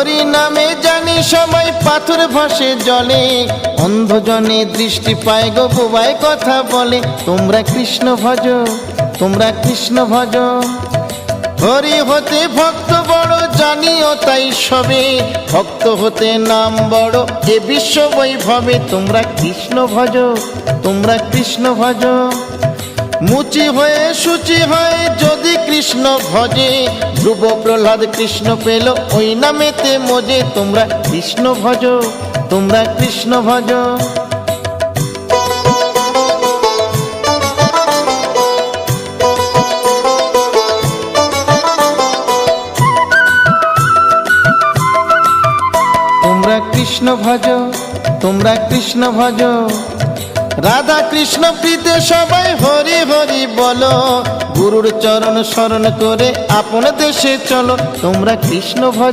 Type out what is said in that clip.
হরি নামে জানি সবাই পাথর ভাসে জলে, অন্ধজনে দৃষ্টি পায় গো বোবায় কথা বলে। তোমরা কৃষ্ণ ভজ, তোমরা কৃষ্ণ ভজ। হরি হতে ভক্ত বড় জানিও তাই সবে, ভক্ত হতে নাম বড় এ বিশ্ব বৈভবে। তোমরা কৃষ্ণ ভজ, তোমরা কৃষ্ণ ভজ। মুচি হয়ে সূচি হয় যদি কৃষ্ণ ভজে, ধ্রুব প্রহ্লাদ কৃষ্ণ পেল ওই নামেতে মজে। তোমরা কৃষ্ণ ভজ, তোমরা কৃষ্ণ ভজ। তোমরা কৃষ্ণ ভজ, তোমরা কৃষ্ণ ভজ। রাধা কৃষ্ণ প্রীতে সবাই হরি হরি বলো, গুরুর চরণ শরণ করে আপন দেশে চলো। তোমরা কৃষ্ণ ভজ,